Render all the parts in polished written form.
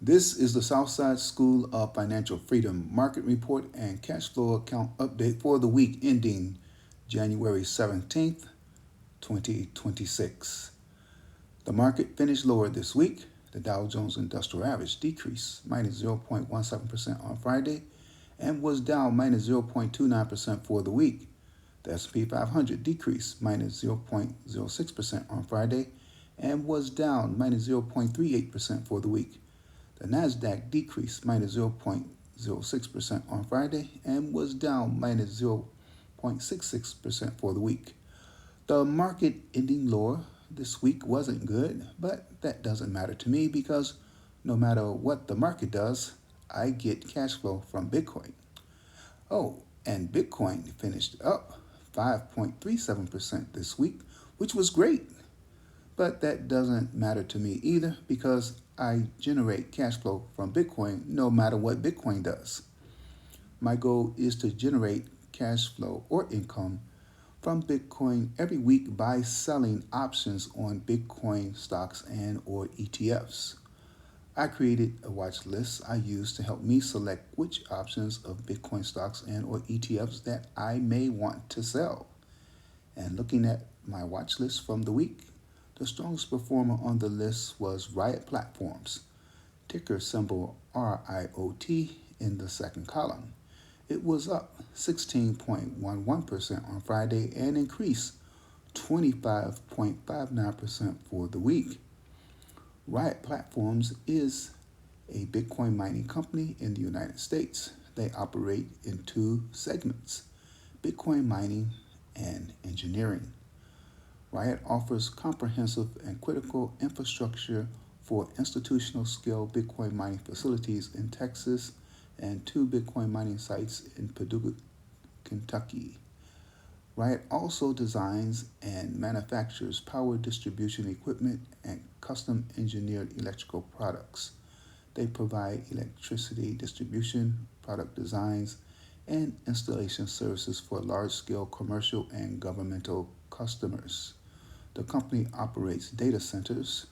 This is the Southside School of Financial Freedom Market Report and Cash Flow Account Update for the week ending January 17th, 2026. The market finished lower this week. The Dow Jones Industrial Average decreased minus 0.17% on Friday and was down minus 0.29% for the week. The S&P 500 decreased minus 0.06% on Friday and was down minus 0.38% for the week. The Nasdaq decreased minus 0.06% on Friday and was down minus 0.66% for the week. The market ending lower this week wasn't good, but that doesn't matter to me because no matter what the market does, I get cash flow from Bitcoin. Oh, and Bitcoin finished up 5.37% this week, which was great. But that doesn't matter to me either because I generate cash flow from Bitcoin no matter what Bitcoin does. My goal is to generate cash flow or income from Bitcoin every week by selling options on Bitcoin stocks and or ETFs. I created a watch list I use to help me select which options of Bitcoin stocks and or ETFs that I may want to sell. And looking at my watch list from the week, the strongest performer on the list was Riot Platforms, ticker symbol RIOT in the second column. It was up 16.11% on Friday and increased 25.59% for the week. Riot Platforms is a Bitcoin mining company in the United States. They operate in two segments: Bitcoin mining and engineering. Riot offers comprehensive and critical infrastructure for institutional scale Bitcoin mining facilities in Texas and two Bitcoin mining sites in Paducah, Kentucky. Riot also designs and manufactures power distribution equipment and custom engineered electrical products. They provide electricity distribution, product designs, and installation services for large scale commercial and governmental customers. The company operates data centers,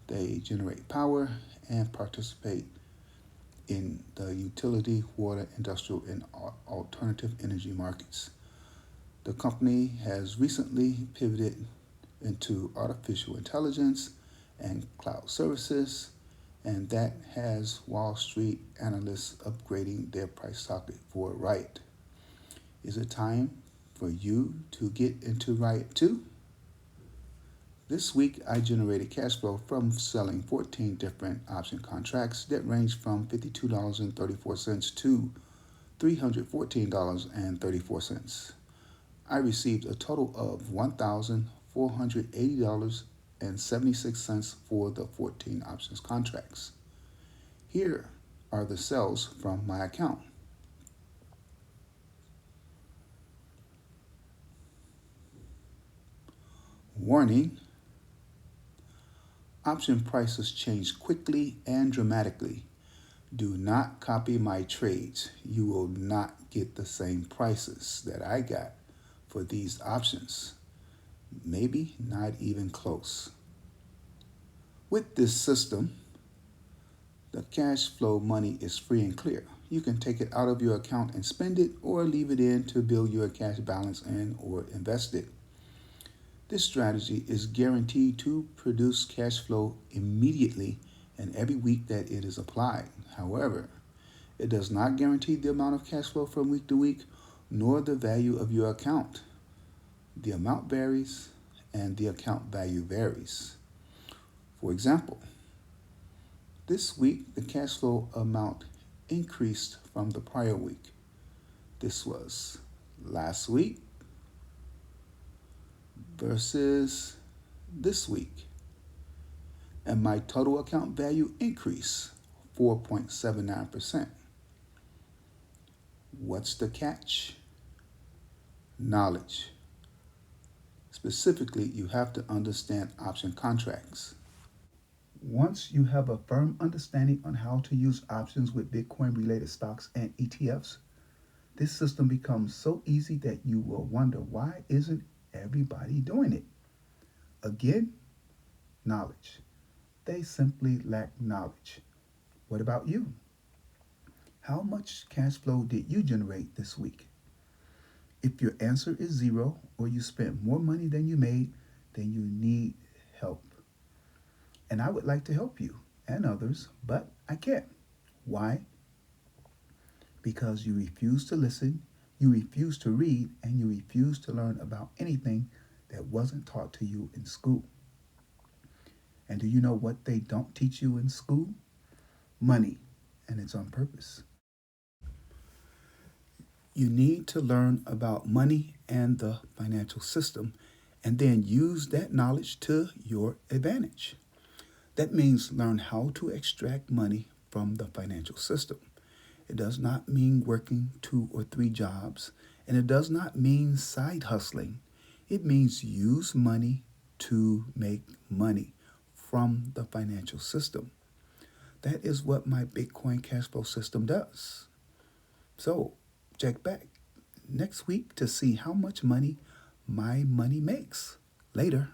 they generate power, and participate in the utility, water, industrial, and alternative energy markets. The company has recently pivoted into artificial intelligence and cloud services, and that has Wall Street analysts upgrading their price target for Riot. Is it time for you to get into Riot too? This week, I generated cash flow from selling 14 different option contracts that range from $52.34 to $314.34. I received a total of $1,480.76 for the 14 options contracts. Here are the sales from my account. Warning: option prices change quickly and dramatically. Do not copy my trades. You will not get the same prices that I got for these options. Maybe not even close. With this system, the cash flow money is free and clear. You can take it out of your account and spend it or leave it in to build your cash balance and or invest it. This strategy is guaranteed to produce cash flow immediately and every week that it is applied. However, it does not guarantee the amount of cash flow from week to week nor the value of your account. The amount varies and the account value varies. For example, this week the cash flow amount increased from the prior week. This was last week versus this week. And my total account value increased 4.79%. What's the catch? Knowledge. Specifically, you have to understand option contracts. Once you have a firm understanding on how to use options with Bitcoin related stocks and ETFs, this system becomes so easy that you will wonder why isn't everybody doing it? Again, knowledge. They simply lack knowledge. What about you? How much cash flow did you generate this week? If your answer is zero or you spent more money than you made, then you need help. And I would like to help you and others, but I can't. Why? Because you refuse to listen, you refuse to read, and you refuse to learn about anything that wasn't taught to you in school. And do you know what they don't teach you in school? Money, and it's on purpose. You need to learn about money and the financial system and then use that knowledge to your advantage. That means learn how to extract money from the financial system. It does not mean working 2 or 3 jobs, and it does not mean side hustling. It means use money to make money from the financial system. That is what my Bitcoin cash flow system does. So, check back next week to see how much money my money makes. Later.